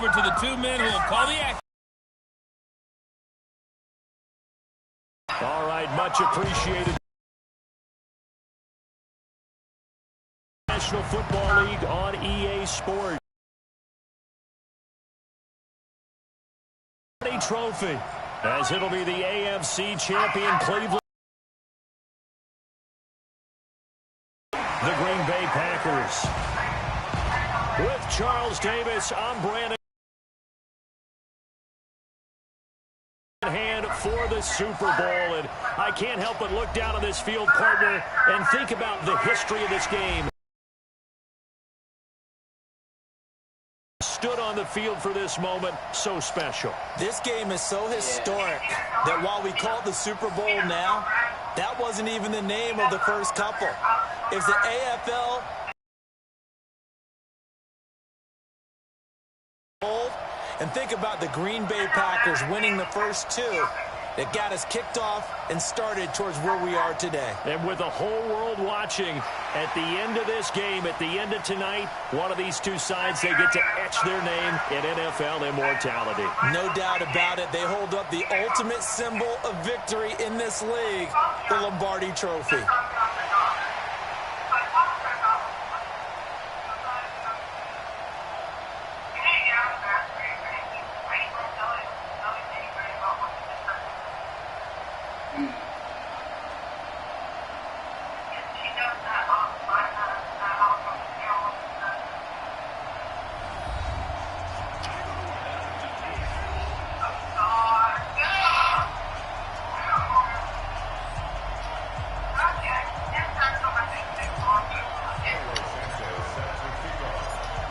Over to the two men who will call the action. All right, much appreciated. National Football League on EA Sports. Trophy, as it'll be the AFC champion Cleveland. The Green Bay Packers. With Charles Davis, I'm Brandon. Hand for the Super Bowl, and I can't help but look down on this field, partner, and think about the history of this game. Stood on the field for this moment, so special. This game is so historic that while we call it the Super Bowl now, that wasn't even the name of the first couple. It's the AFL and think about the Green Bay Packers winning the first two that got us kicked off and started towards where we are today. And with the whole world watching, at the end of this game, at the end of tonight, one of these two sides, they get to etch their name in NFL immortality. No doubt about it. They hold up the ultimate symbol of victory in this league, the Lombardi Trophy.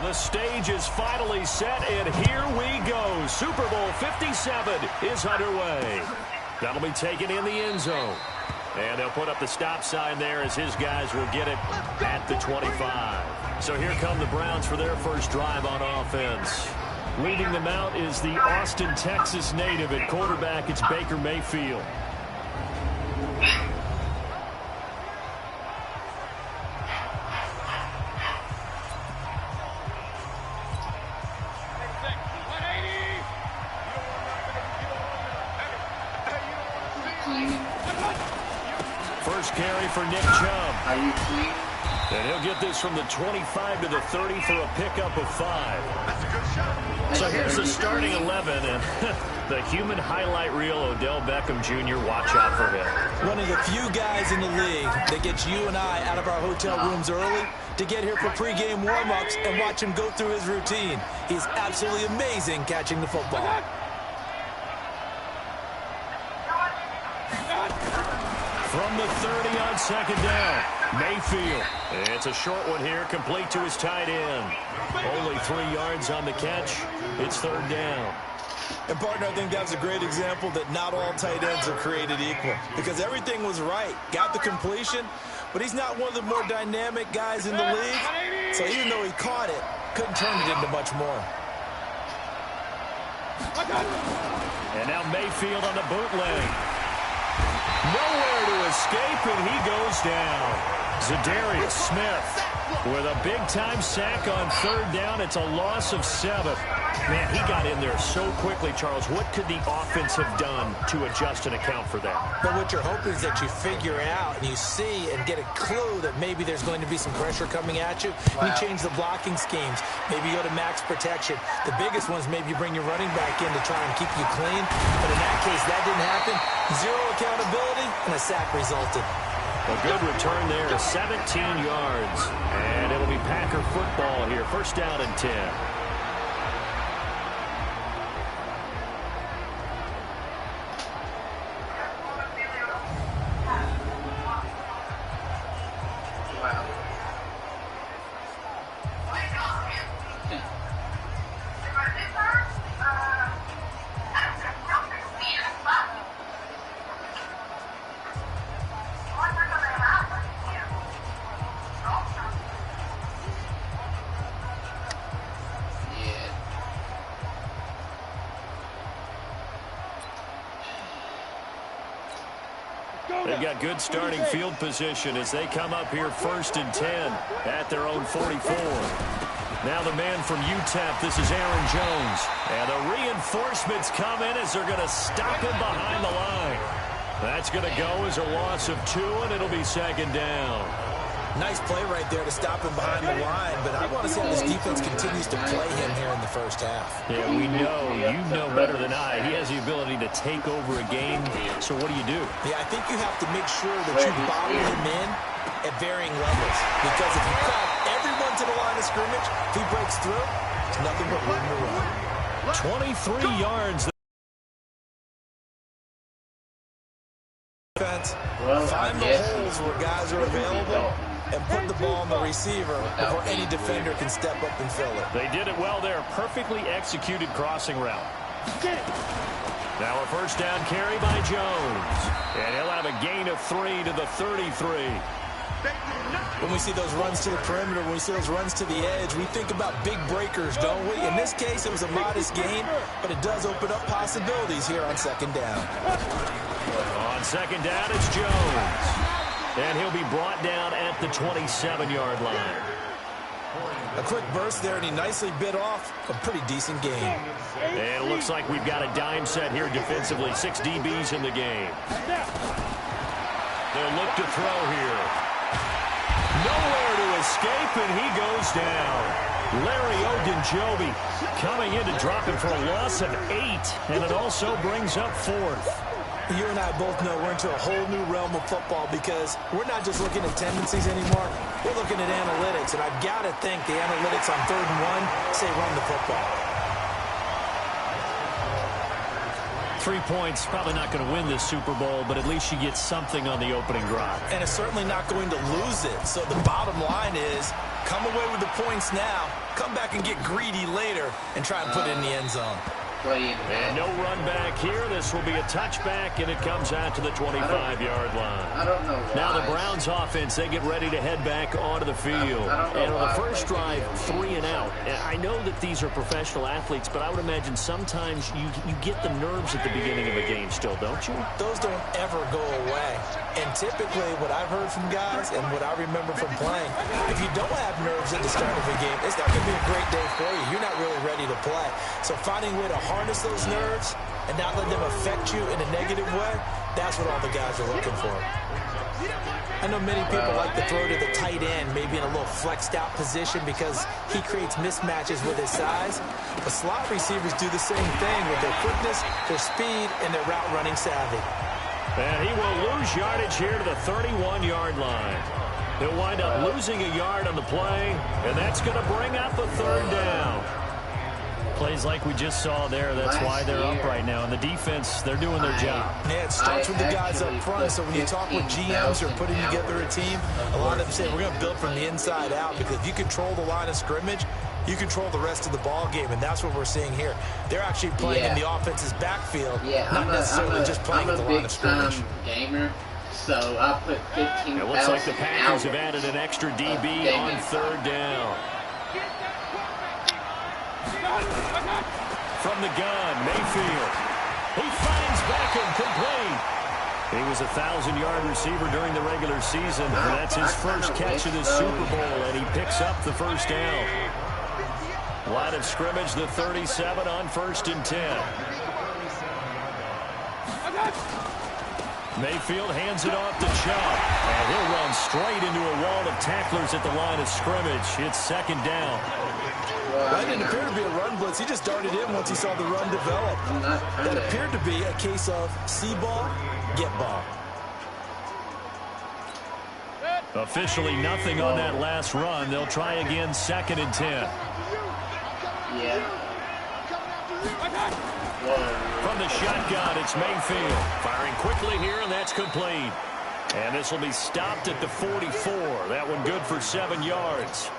The stage is finally set, and here we go. Super Bowl 57 is underway. That'll be taken in the end zone. And they'll put up the stop sign there as his guys will get it at the 25. So here come the Browns for their first drive on offense. Leading them out is the Austin, Texas native. At quarterback, it's Baker Mayfield. First carry for Nick Chubb. And he'll get this from the 25 to the 30 for a pickup of 5. So here's the starting 11, and the human highlight reel, Odell Beckham Jr., watch out for him. One of the few guys in the league that gets you and I out of our hotel rooms early to get here for pregame warm-ups and watch him go through his routine. He's absolutely amazing catching the football. From the 30 on second down, Mayfield. It's a short one here, complete to his tight end. Only 3 yards on the catch. It's third down. And, partner, I think that's a great example that not all tight ends are created equal because everything was right. Got the completion, but he's not one of the more dynamic guys in the league. So even though he caught it, couldn't turn it into much more. And now Mayfield on the bootleg. Nowhere to escape, and he goes down. Zadarius Smith with a big-time sack on third down. It's a loss of 7. Man, he got in there so quickly, Charles. What could the offense have done to adjust and account for that? But what you're hoping is that you figure out and you see and get a clue that maybe there's going to be some pressure coming at you. Wow. You change the blocking schemes. Maybe you go to max protection. The biggest ones, maybe you bring your running back in to try and keep you clean. But in that case, that didn't happen. 0 accountability, and a sack resulted. A good return there, 17 yards. And it'll be Packer football here. First down and 10. They've got good starting field position as they come up here 1st and 10 at their own 44. Now the man from UTEP, this is Aaron Jones. And the reinforcements come in as they're going to stop him behind the line. That's going to go as a loss of 2, and it'll be 2nd down. Nice play right there to stop him behind the line, but I want to see how this defense continues to play him here in the first half. Yeah, we know. You know better than I. He has the ability to take over a game. So what do you do? Yeah, I think you have to make sure that you bottle him in at varying levels. Because if you crowd everyone to the line of scrimmage, if he breaks through, it's nothing but room to run. 23 yards. Find the holes where guys are available and put the ball on the receiver before any defender can step up and fill it. They did it well there. Perfectly executed crossing route. Now a 1st down carry by Jones. And he'll have a gain of 3 to the 33. When we see those runs to the perimeter, when we see those runs to the edge, we think about big breakers, don't we? In this case, it was a modest gain, but it does open up possibilities here on 2nd down. On 2nd down, it's Jones. And he'll be brought down at the 27-yard line. A quick burst there, and he nicely bit off a pretty decent gain. And it looks like we've got a dime set here defensively. 6 DBs in the game. They'll look to throw here. Nowhere to escape, and he goes down. Larry Ogunjobi coming in to drop him for a loss of 8, and it also brings up 4th. You and I both know we're into a whole new realm of football because we're not just looking at tendencies anymore. We're looking at analytics, and I've got to think the analytics on 3rd and 1 say run the football. 3 points, probably not going to win this Super Bowl, but at least you get something on the opening drive. And it's certainly not going to lose it. So the bottom line is come away with the points now, come back and get greedy later, and try and put it in the end zone. And no run back here. This will be a touchback, and it comes out to the 25-yard line. I don't know why. Now the Browns offense, they get ready to head back onto the field. And on the first drive, 3 and out. And I know that these are professional athletes, but I would imagine sometimes you get the nerves at the beginning of a game still, don't you? Those don't ever go away. And typically what I've heard from guys and what I remember from playing, if you don't have nerves at the start of a game, it's not going to be a great day for you. You're not really ready to play. So finding a way to harness those nerves and not let them affect you in a negative way, that's what all the guys are looking for. I know many people like to throw to the tight end, maybe in a little flexed out position because he creates mismatches with his size. But slot receivers do the same thing with their quickness, their speed, and their route running savvy. And he will lose yardage here to the 31-yard line. He'll wind up losing a yard on the play, and that's going to bring up a 3rd down. Plays like we just saw there, that's why they're up right now. And the defense, they're doing their job. Yeah, it starts with the guys up front. So when you talk with GMs or putting together a team, a lot of them say we're going to build from the inside out because if you control the line of scrimmage, you control the rest of the ball game, and that's what we're seeing here. They're actually playing in the offense's backfield, not necessarily just playing at the line of scrimmage. Gamer, so I put 15,000. It looks like the Packers have added an extra DB on 3rd down. From the gun, Mayfield. He finds Beckham complete. He was a 1,000-yard receiver during the regular season. And that's his first catch of the Super Bowl, and he picks up the 1st down. Line of scrimmage, the 37 on 1st and 10. Mayfield hands it off to Chubb. And he'll run straight into a wall of tacklers at the line of scrimmage. It's 2nd down. That didn't appear to be a run blitz. He just darted in once he saw the run develop. That appeared to be a case of see ball, get ball. Officially nothing on that last run. They'll try again 2nd and 10. From the shotgun, it's Mayfield. Firing quickly here, and that's complete. And this will be stopped at the 44. That one good for 7 yards.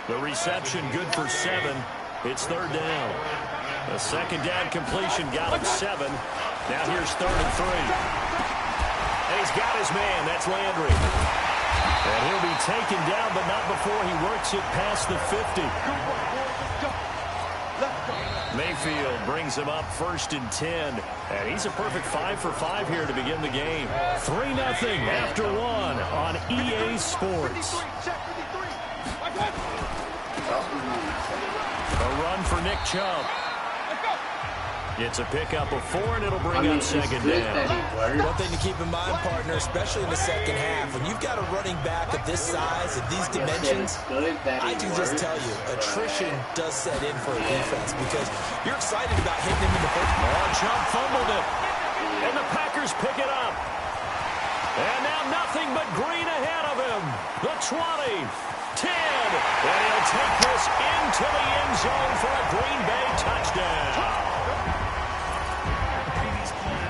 The reception good for 7. It's 3rd down. A 2nd down completion got him 7. Now here's 3rd and 3. And he's got his man. That's Landry. And he'll be taken down, but not before he works it past the 50. Mayfield brings him up 1st and 10. And he's a perfect 5 for 5 here to begin the game. 3-0 after 1 on EA Sports. A run for Nick Chubb. It's a pickup of 4, and it'll bring up 2nd down. One thing to keep in mind, partner, especially in the second half, when you've got a running back of this size, of these dimensions, I can just tell you, attrition does set in for a defense because you're excited about hitting him in the first. Oh, Chubb fumbled it, and the Packers pick it up. And now nothing but green ahead of him. The 20, 10, and he'll take this into the end zone for a Green Bay touchdown.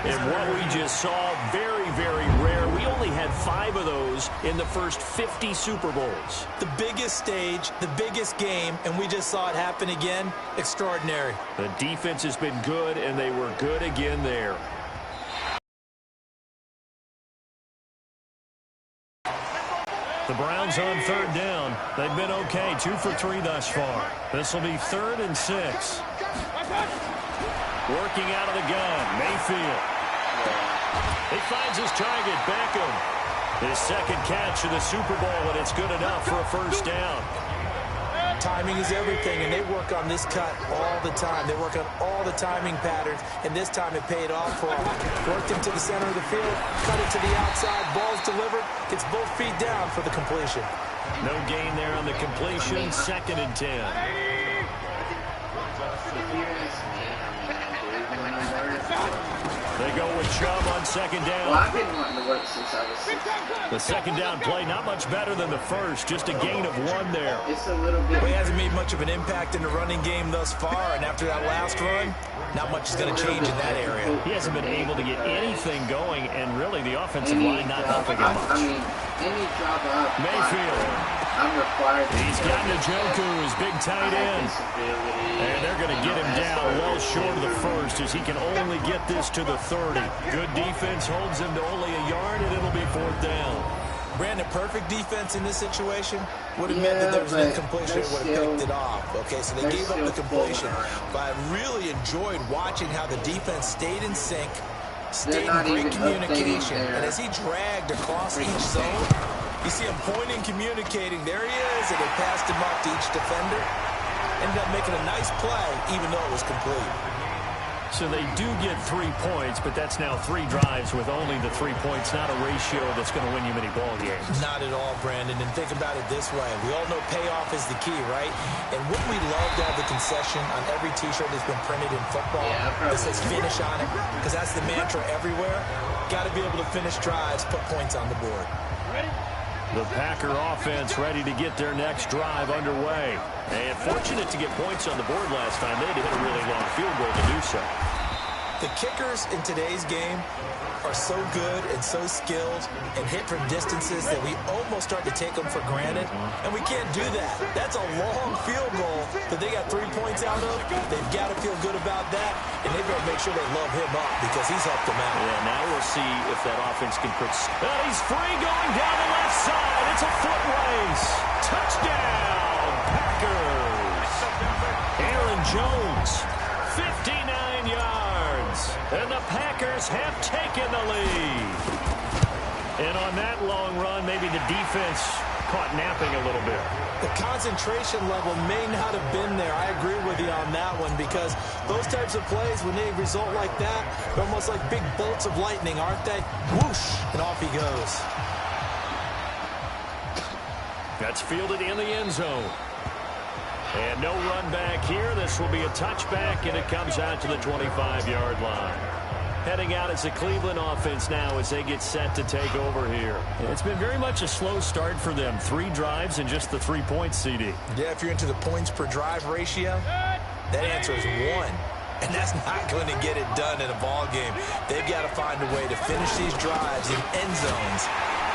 And what we just saw, very, very rare. We only had 5 of those in the first 50 Super Bowls. The biggest stage, the biggest game, and we just saw it happen again. Extraordinary. The defense has been good, and they were good again there. The Browns on 3rd down. They've been okay, 2 for 3 thus far. This will be 3rd and 6. Working out of the gun, Mayfield. He finds his target, Beckham. His 2nd catch of the Super Bowl, and it's good enough for a 1st down. Timing is everything, and they work on this cut all the time. They work on all the timing patterns, and this time it paid off for them. Worked him to the center of the field, cut it to the outside, ball's delivered, gets both feet down for the completion. No gain there on the completion, 2nd and 10. They go with Chubb on 2nd down. Well, I've been wanting to work since I was 6. The 2nd down play, not much better than the first. Just a gain of 1 there. It's a little bit. Well, he hasn't made much of an impact in the running game thus far, and after that last run, not much is going to change in that area. He hasn't been able to get anything going, and really the offensive line not helping him much. I mean, any job up. Mayfield. I'm required to. He's got Njoku, his big tight end. And they're going to get him down well short of the first as he can only get this to the 30. Good defense holds him to only a yard, and it'll be 4th down. Brandon, perfect defense in this situation would have meant that there was an incompletion and would have picked it off. Okay, so they gave up the completion. But I really enjoyed watching how the defense stayed in sync, stayed in great communication. And as he dragged across each zone, you see him pointing, communicating. There he is, and they passed him off to each defender. Ended up making a nice play, even though it was complete. So they do get 3 points, but that's now 3 drives with only the 3 points, not a ratio that's going to win you many ball games. Not at all, Brandon. And think about it this way. We all know payoff is the key, right? And wouldn't we love to have the concession on every T-shirt that's been printed in football that says finish on it? Because that's the mantra everywhere. Got to be able to finish drives, put points on the board. The Packer offense ready to get their next drive underway. And fortunate to get points on the board last time. They had to hit a really long field goal to do so. The kickers in today's game are so good and so skilled and hit from distances that we almost start to take them for granted. And we can't do that. That's a long field goal that they got 3 points out of. They've got to feel good about that. And they've got to make sure they love him up because he's helped them out. Yeah, now we'll see if that offense can put... he's free going down the left side. It's a foot race. Touchdown, Packers. Aaron Jones, 59 yards. And the Packers have taken the lead. And on that long run, maybe the defense caught napping a little bit. The concentration level may not have been there. I agree with you on that one because those types of plays, when they result like that, they're almost like big bolts of lightning, aren't they? Whoosh, and off he goes. That's fielded in the end zone. And no run back here. This will be a touchback, and it comes out to the 25-yard line. Heading out as the Cleveland offense now as they get set to take over here. It's been very much a slow start for them. 3 drives and just the 3 points, CD. Yeah, if you're into the points per drive ratio, that answer is 1. And that's not going to get it done in a ball game. They've got to find a way to finish these drives in end zones,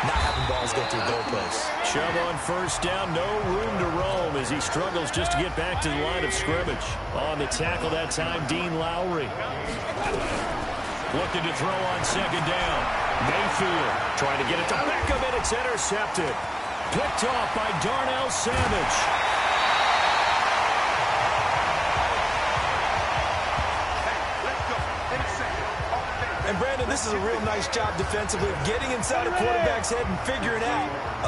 not having balls go through goalposts. Chubb on 1st down, no room to roam as he struggles just to get back to the line of scrimmage. On the tackle that time, Dean Lowry. Looking to throw on 2nd down. Mayfield trying to get it to Beckham, and it's intercepted. Picked off by Darnell Savage. This is a real nice job defensively of getting inside a quarterback's head and figuring out,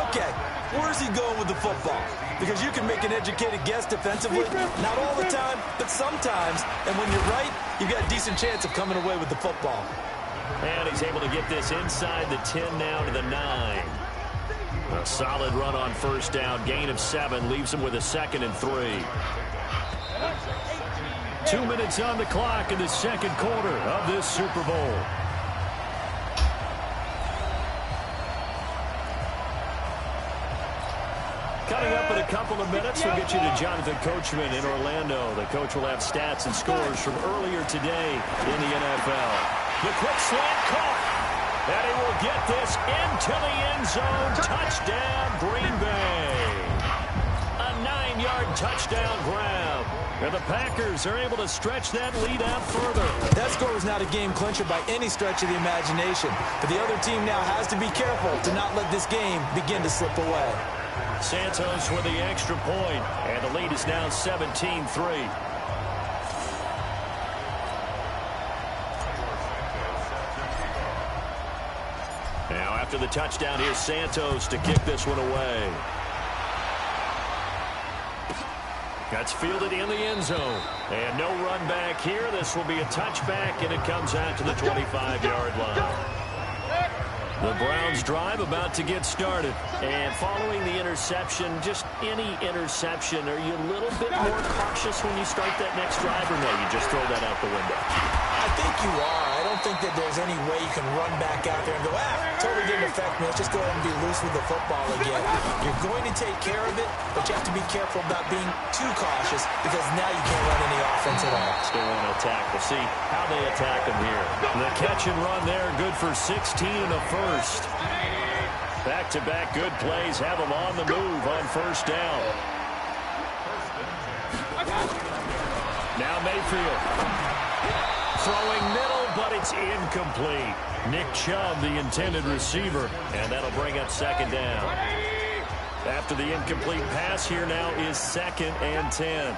okay, where's he going with the football? Because you can make an educated guess defensively, not all the time, but sometimes. And when you're right, you've got a decent chance of coming away with the football. And he's able to get this inside the 10 now to the 9. A solid run on first down. Gain of 7 leaves him with a 2nd and 3. 2 minutes on the clock in the second quarter of this Super Bowl. Coming up in a couple of minutes, we'll get you to Jonathan Coachman in Orlando. The coach will have stats and scores from earlier today in the NFL. The quick slant caught. And he will get this into the end zone. Touchdown, Green Bay. A 9-yard touchdown grab. And the Packers are able to stretch that lead out further. That score was not a game clincher by any stretch of the imagination. But the other team now has to be careful to not let this game begin to slip away. Santos with the extra point, and the lead is now 17-3. Now after the touchdown, here's Santos to kick this one away. That's fielded in the end zone. And no run back here. This will be a touchback, and it comes out to the 25-yard line. The Browns drive about to get started. And following the interception, just any interception, are you a little bit more cautious when you start that next drive, or no, you just throw that out the window? I think you are. I don't think that there's any way you can run back out there and go, totally didn't affect me. Let's just go ahead and be loose with the football again. You're going to take care of it, but you have to be careful about being too cautious because now you can't run any offense at all. Still want to attack. We'll see how they attack them here. The catch and run there, good for 16 and a first. Back-to-back good plays have them on the move on first down. Now Mayfield. Throwing middle, but it's incomplete. Nick Chubb, the intended receiver, and that'll bring up second down. After the incomplete pass, here now is 2nd and 10.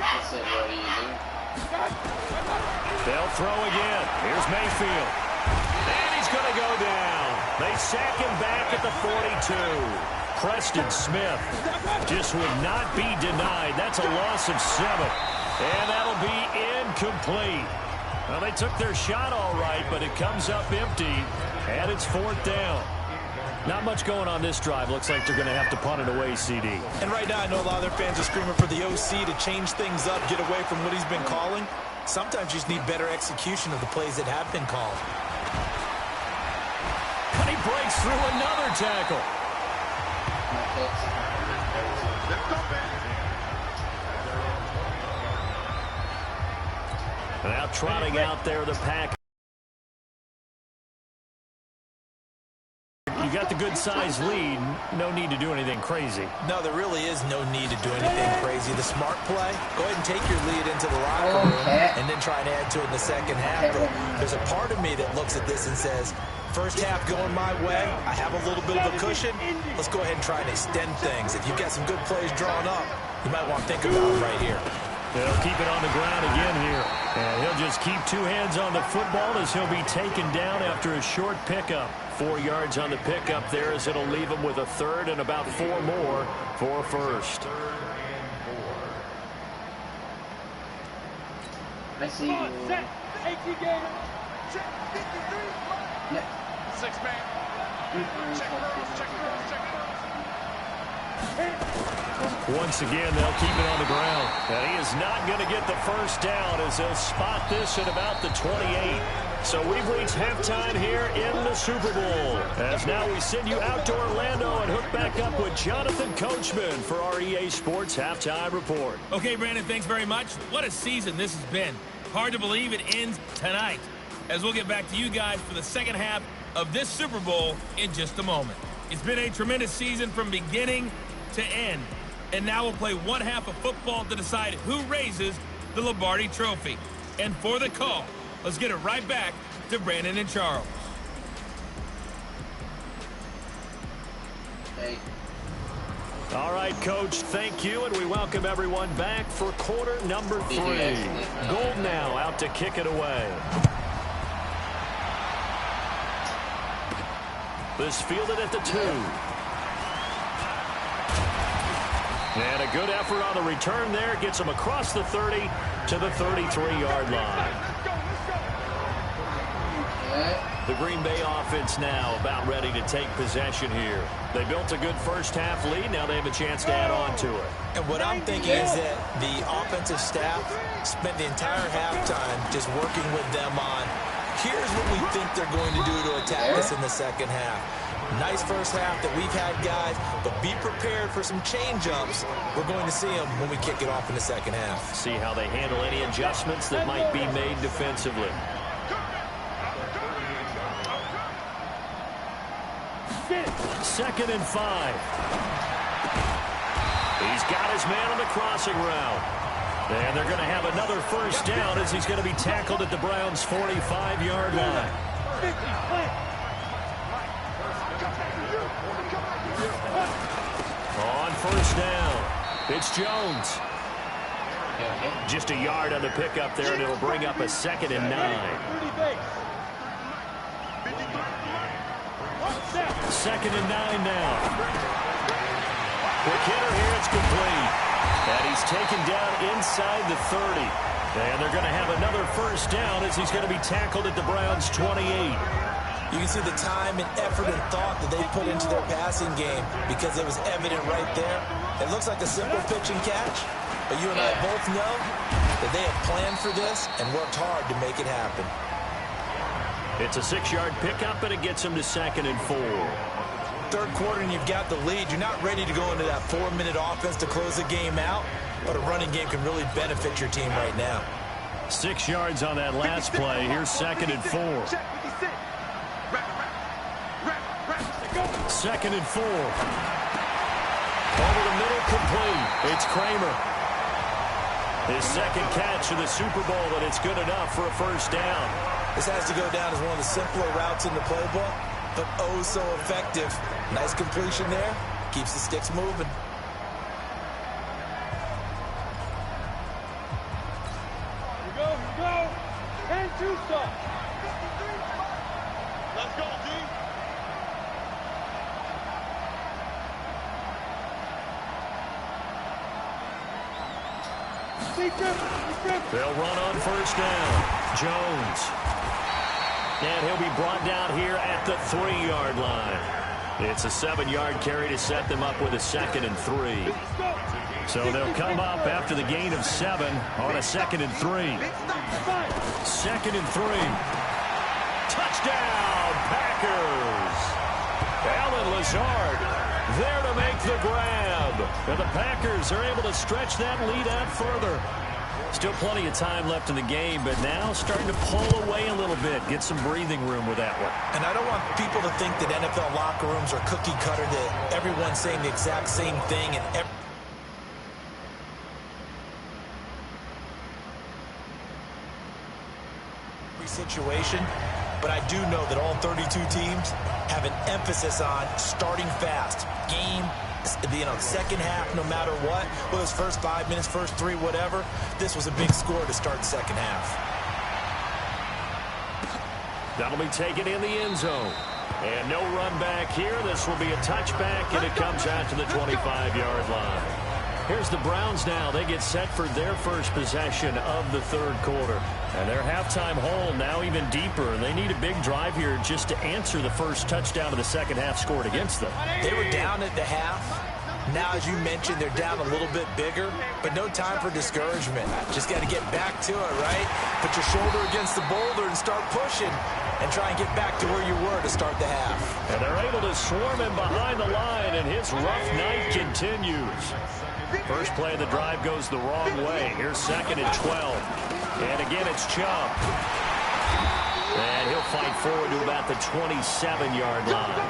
They'll throw again. Here's Mayfield. And he's going to go down. They sack him back at the 42. Preston Smith just would not be denied. That's a loss of 7. And that'll be incomplete. Well, they took their shot all right, but it comes up empty, and it's 4th down. Not much going on this drive. Looks like they're going to have to punt it away, CD. And right now, I know a lot of their fans are screaming for the OC to change things up, get away from what he's been calling. Sometimes you just need better execution of the plays that have been called. And he breaks through another tackle. Now trotting out there the pack. You got the good-sized lead. No need to do anything crazy. No, there really is no need to do anything crazy. The smart play, go ahead and take your lead into the locker room and then try and add to it in the second half. But there's a part of me that looks at this and says, first half going my way, I have a little bit of a cushion. Let's go ahead and try and extend things. If you've got some good plays drawn up, you might want to think about them right here. They'll keep it on the ground again here. And he'll just keep 2 hands on the football as he'll be taken down after a short pickup. 4 yards on the pickup there as it'll leave him with a 3rd and about 4 more for first. I see you. 6-man. Once again, they'll keep it on the ground. And he is not going to get the first down as they'll spot this at about the 28. So we've reached halftime here in the Super Bowl. As now we send you out to Orlando and hook back up with Jonathan Coachman for our EA Sports Halftime Report. Okay, Brandon, thanks very much. What a season this has been. Hard to believe it ends tonight. As we'll get back to you guys for the second half of this Super Bowl in just a moment. It's been a tremendous season from beginning to end. And now we'll play one half of football to decide who raises the Lombardi Trophy. And for the call, let's get it right back to Brandon and Charles. Hey. All right, Coach, thank you, and we welcome everyone back for quarter number 3. Gold now out to kick it away. This fielded at the 2. And a good effort on the return there. Gets him across the 30 to the 33-yard line. The Green Bay offense now about ready to take possession here. They built a good first-half lead. Now they have a chance to add on to it. And what I'm thinking is that the offensive staff spent the entire halftime just working with them on, here's what we think they're going to do to attack us in the second half. Nice first half that we've had, guys, but be prepared for some change-ups. We're going to see them when we kick it off in the second half. See how they handle any adjustments that might be made defensively. Second and 5. He's got his man on the crossing route. And they're going to have another first down as he's going to be tackled at the Browns' 45-yard line. On first down, it's Jones. Just a yard on the pickup there, and it'll bring up a 2nd and 9. 2nd and 9 now. Quick hitter here, it's complete. And he's taken down inside the 30. And they're going to have another first down as he's going to be tackled at the Browns' 28. You can see the time and effort and thought that they put into their passing game because it was evident right there. It looks like a simple pitch and catch, but you and I both know that they have planned for this and worked hard to make it happen. It's a 6-yard pickup, and it gets him to 2nd and 4. Third quarter, and you've got the lead. You're not ready to go into that 4-minute offense to close the game out, but a running game can really benefit your team right now. 6 yards on that last play. Here's 2nd and 4. 2nd and 4. Over the middle, complete. It's Kramer. His second catch of the Super Bowl, and it's good enough for a first down. This has to go down as one of the simpler routes in the playbook, but oh so effective. Nice completion there. Keeps the sticks moving. Here we go. And 2 stop. Let's go, G. They'll run on first down. Jones. And he'll be brought down here at the 3-yard line. It's a 7-yard carry to set them up with a 2nd and 3. So they'll come up after the gain of 7 on a 2nd and 3. 2nd and 3. Touchdown, Packers. Alan Lazard there to make the grab. And the Packers are able to stretch that lead out further. Still plenty of time left in the game, but now starting to pull away a little bit. Get some breathing room with that one. And I don't want people to think that NFL locker rooms are cookie cutter, that everyone's saying the exact same thing and every situation. But I do know that all 32 teams have an emphasis on starting fast. Game, second half, no matter what. Whether it's first 5 minutes, first 3, whatever. This was a big score to start the second half. That'll be taken in the end zone. And no run back here. This will be a touchback, and it comes out to the 25-yard line. Here's the Browns now. They get set for their first possession of the third quarter. And their halftime hole now even deeper. And they need a big drive here just to answer the first touchdown of the second half scored against them. They were down at the half. Now, as you mentioned, they're down a little bit bigger, but no time for discouragement. Just got to get back to it, right? Put your shoulder against the boulder and start pushing and try and get back to where you were to start the half. And they're able to swarm him behind the line, and his rough night continues. First play of the drive goes the wrong way. Here's 2nd and 12. And again, it's Chubb. And he'll fight forward to about the 27-yard line.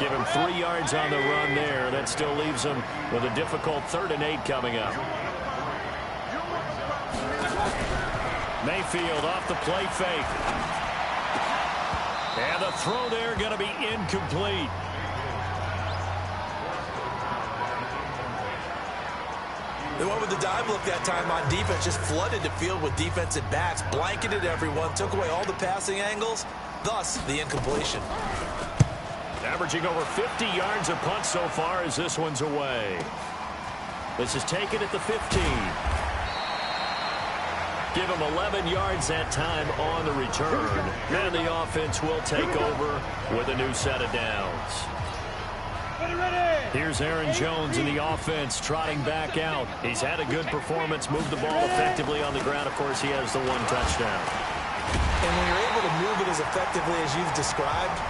Give him 3 yards on the run there. That still leaves him with a difficult 3rd and 8 coming up. Mayfield off the play fake. And the throw there going to be incomplete. They went with the dive look that time on defense, just flooded the field with defensive backs, blanketed everyone, took away all the passing angles, thus the incompletion. averaging over 50 yards a punt so far as this one's away. This is taken at the 15. Give him 11 yards that time on the return. And the offense will take over with a new set of downs. Here's Aaron Jones in the offense trotting back out. He's had a good performance, moved the ball effectively on the ground. Of course, he has the one touchdown. And when you're able to move it as effectively as you've described,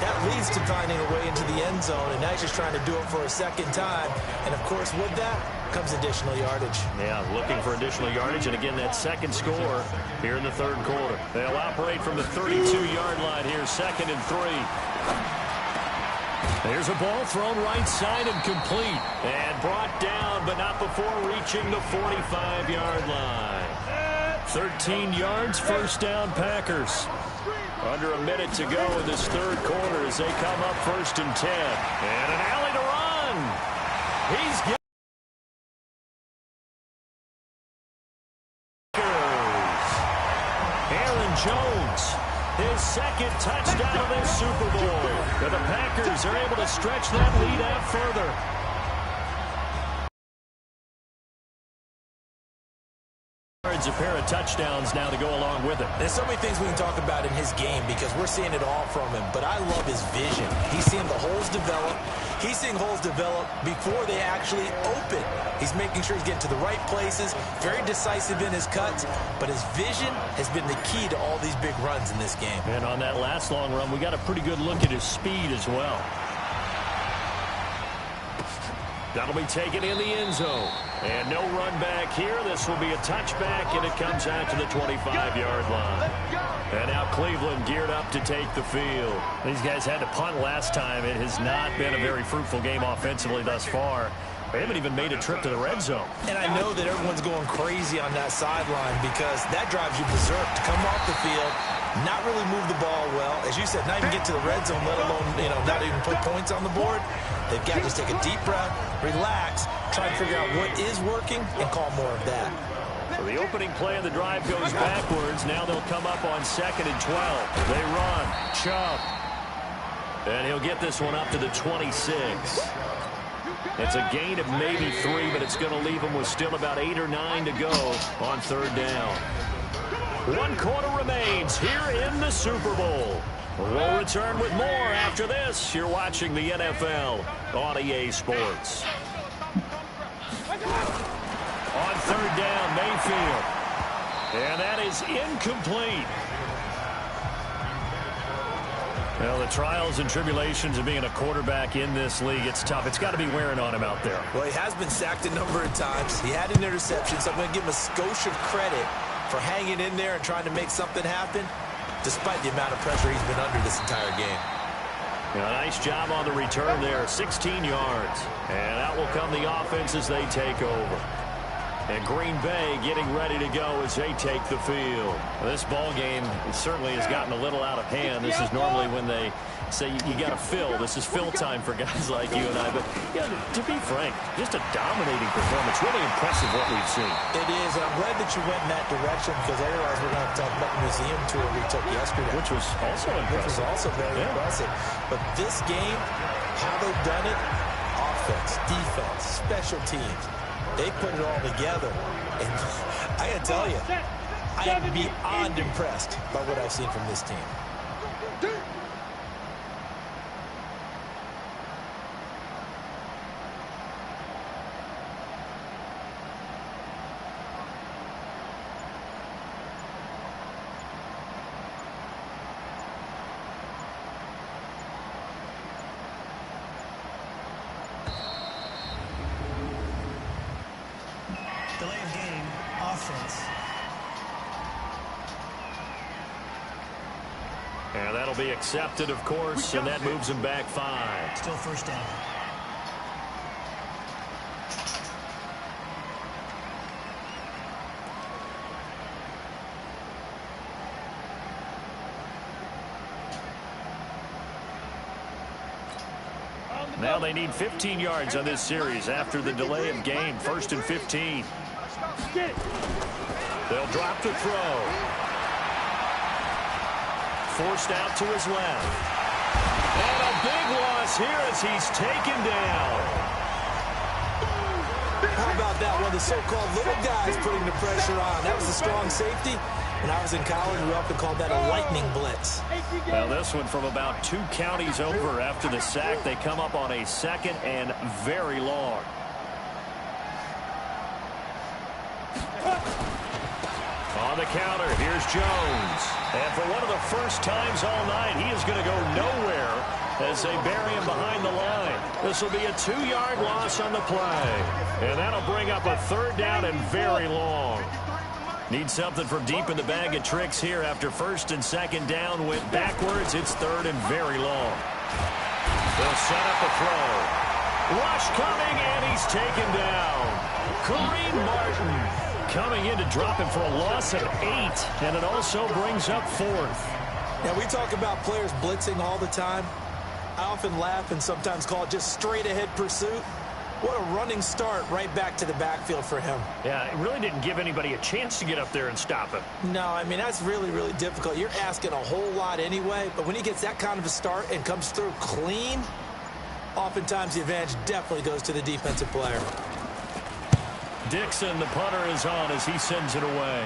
that leads to finding a way into the end zone, and now he's just trying to do it for a second time. And, of course, with that comes additional yardage. Yeah, looking for additional yardage, and again, that second score here in the third quarter. They'll operate from the 32-yard line here, 2nd and 3. There's a ball thrown right side and complete. And brought down, but not before reaching the 45-yard line. 13 yards, first down, Packers. Under a minute to go in this third quarter as they come up 1st and 10. And an alley to run. He's getting Aaron Jones. His second touchdown of this Super Bowl. And the Packers are able to stretch that lead out further. A pair of touchdowns now to go along with it. There's so many things we can talk about in his game because we're seeing it all from him, but I love his vision. He's seeing the holes develop. He's seeing holes develop before they actually open. He's making sure he's getting to the right places, very decisive in his cuts, but his vision has been the key to all these big runs in this game. And on that last long run, we got a pretty good look at his speed as well. That'll be taken in the end zone. And no run back here. This will be a touchback, and it comes out to the 25-yard line. And now Cleveland geared up to take the field. These guys had to punt last time. It has not been a very fruitful game offensively thus far. They haven't even made a trip to the red zone. And I know that everyone's going crazy on that sideline because that drives you berserk to come off the field, not really move the ball well. As you said, not even get to the red zone, let alone, not even put points on the board. They've got to just take a deep breath, relax, try and figure out what is working, and call more of that. So the opening play of the drive goes backwards. Now they'll come up on 2nd and 12. They run. Chubb. And he'll get this one up to the 26. It's a gain of maybe 3, but it's going to leave him with still about 8 or 9 to go on 3rd down. 1 quarter remains here in the Super Bowl. We'll return with more after this. You're watching the NFL on EA Sports. On 3rd down, Mayfield. And that is incomplete. Well, the trials and tribulations of being a quarterback in this league, it's tough. It's got to be wearing on him out there. Well, he has been sacked a number of times. He had an interception, so I'm going to give him a skosh of credit for hanging in there and trying to make something happen, despite the amount of pressure he's been under this entire game. Nice job on the return there, 16 yards. And out will come the offense as they take over. And Green Bay getting ready to go as they take the field. Well, this ball game certainly has gotten a little out of hand. This is normally when they say you got to fill. This is fill time for guys like you and I. But to be frank, just a dominating performance. Really impressive what we've seen. It is, and I'm glad that you went in that direction because otherwise we're going to talk about the museum tour we took yesterday. Which was also impressive. Which was also very impressive. But this game, how they've done it, offense, defense, special teams, they put it all together. And I got to tell you, I am beyond impressed by what I've seen from this team. Delay of game, offense. And that'll be accepted, of course, and that moves him back 5. Still 1st down. Now they need 15 yards on this series after the delay of game. 1st and 15. They'll drop the throw. Forced out to his left. And a big loss here as he's taken down. How about that? One of the so-called little guys putting the pressure on. That was a strong safety. When I was in college, we often called that a lightning blitz. Well, this one from about 2 counties over after the sack. They come up on a 2nd and very long. On the counter, here's Jones. And for one of the first times all night, he is going to go nowhere as they bury him behind the line. This will be a 2-yard loss on the play. And that'll bring up a 3rd down and very long. Need something from deep in the bag of tricks here after 1st and 2nd down went backwards. It's 3rd and very long. They'll set up a throw. Rush coming, and he's taken down. Kareem Martin coming in to drop him for a loss of 8, and it also brings up 4th. Now, we talk about players blitzing all the time. I often laugh and sometimes call it just straight-ahead pursuit. What a running start right back to the backfield for him. Yeah, it really didn't give anybody a chance to get up there and stop him. No, I mean, that's really, really difficult. You're asking a whole lot anyway, but when he gets that kind of a start and comes through clean, oftentimes the advantage definitely goes to the defensive player. Dixon, the punter, is on as he sends it away.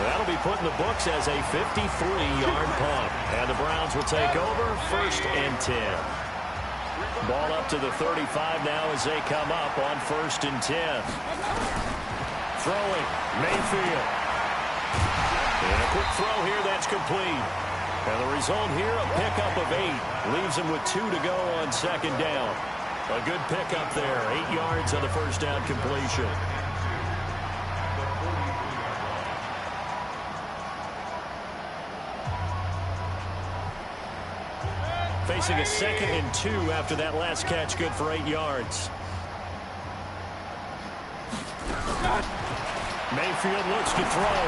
That'll be put in the books as a 53-yard punt. And the Browns will take over 1st and 10. Ball up to the 35 now as they come up on 1st and 10. Throwing, Mayfield. And a quick throw here that's complete. And the result here, a pickup of 8. Leaves him with 2 to go on 2nd down. A good pickup there. 8 yards on the 1st down completion. Facing a 2nd and 2 after that last catch, good for 8 yards. Mayfield looks to throw.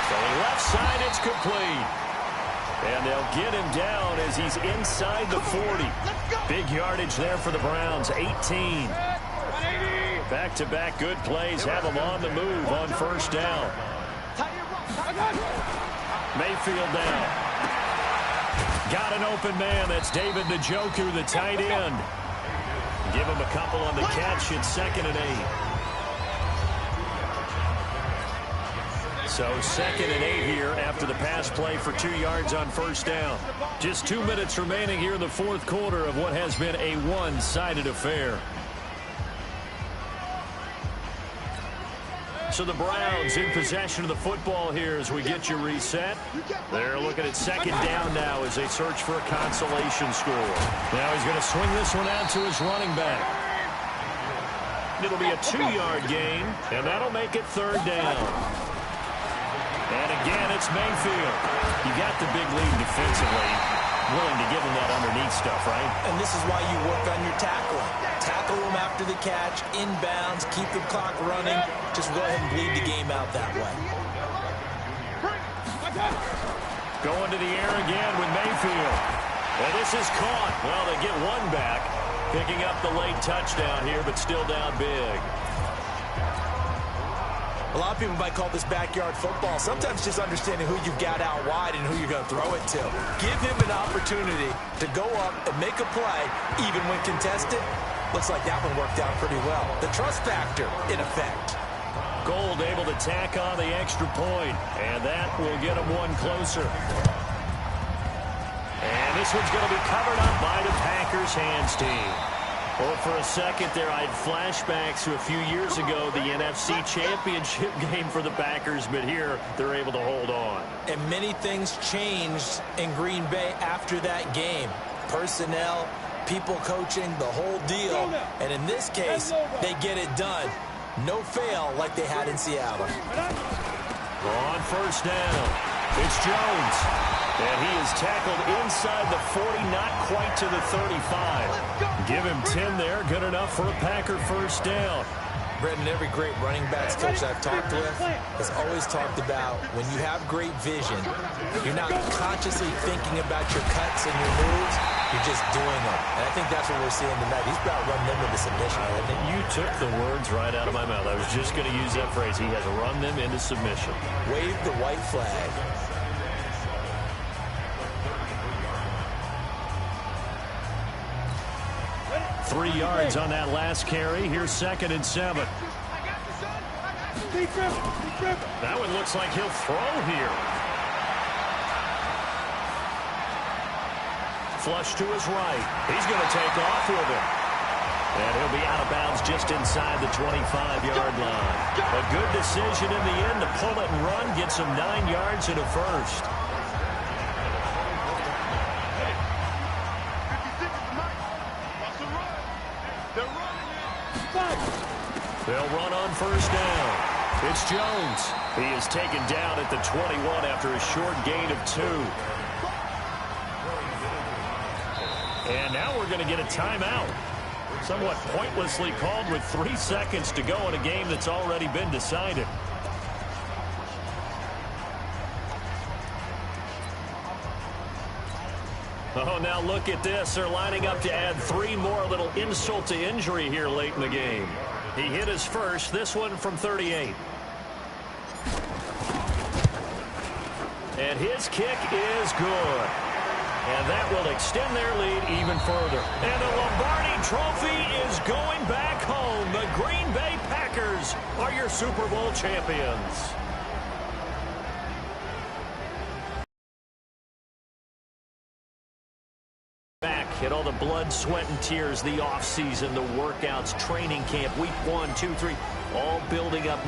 From the left side, it's complete. And they'll get him down as he's inside the 40. Big yardage there for the Browns, 18. Back-to-back good plays have them on the move on 1st down. Mayfield down. Got an open man. That's David Njoku, the tight end. Give him a couple on the catch. It's 2nd and 8. So 2nd and 8 here after the pass play for 2 yards on 1st down. Just 2 minutes remaining here in the 4th quarter of what has been a one-sided affair. So the Browns in possession of the football here as we get you reset. They're looking at 2nd down now as they search for a consolation score. Now he's going to swing this one out to his running back. It'll be a 2-yard gain, and that'll make it 3rd down. And again, it's Mayfield. You got the big lead defensively. Willing to give him that underneath stuff, right? And this is why you work on your tackling. Tackle them after the catch, inbounds, keep the clock running. Just go ahead and bleed the game out that way. Going to the air again with Mayfield. And this is caught. Well, they get one back. Picking up the late touchdown here, but still down big. A lot of people might call this backyard football. Sometimes just understanding who you've got out wide and who you're going to throw it to. Give him an opportunity to go up and make a play, even when contested. Looks like that one worked out pretty well. The trust factor, in effect. Gold able to tack on the extra point, and that will get him one closer. And this one's going to be covered up by the Packers hands team. Well, for a second there, I had flashbacks to a few years ago, the NFC Championship game for the Packers, but here they're able to hold on. And many things changed in Green Bay after that game. Personnel, people coaching, the whole deal. And in this case, they get it done. No fail like they had in Seattle. On 1st down, it's Jones. And he is tackled inside the 40, not quite to the 35. Give him 10 there, good enough for a Packer 1st down. Brendan, every great running backs coach I've talked with has always talked about when you have great vision, you're not consciously thinking about your cuts and your moves, you're just doing them. And I think that's what we're seeing tonight. He's about run them into submission, hasn't he? You took the words right out of my mouth. I was just going to use that phrase. He has run them into submission. Wave the white flag. Three yards on that last carry. Here's 2nd and 7. That one looks like he'll throw here. Flush to his right. He's going to take off with it. And he'll be out of bounds just inside the 25-yard line. A good decision in the end to pull it and run. Gets him 9 yards and a first. They'll run on first down. It's Jones. He is taken down at the 21 after a short gain of 2. And now we're going to get a timeout. Somewhat pointlessly called with 3 seconds to go in a game that's already been decided. Oh, now look at this. They're lining up to add 3 more. A little insult to injury here late in the game. He hit his first, this one from 38. And his kick is good. And that will extend their lead even further. And the Lombardi Trophy is going back home. The Green Bay Packers are your Super Bowl champions. Hit all the blood, sweat, and tears, the offseason, the workouts, training camp, week 1, 2, 3, all building up now.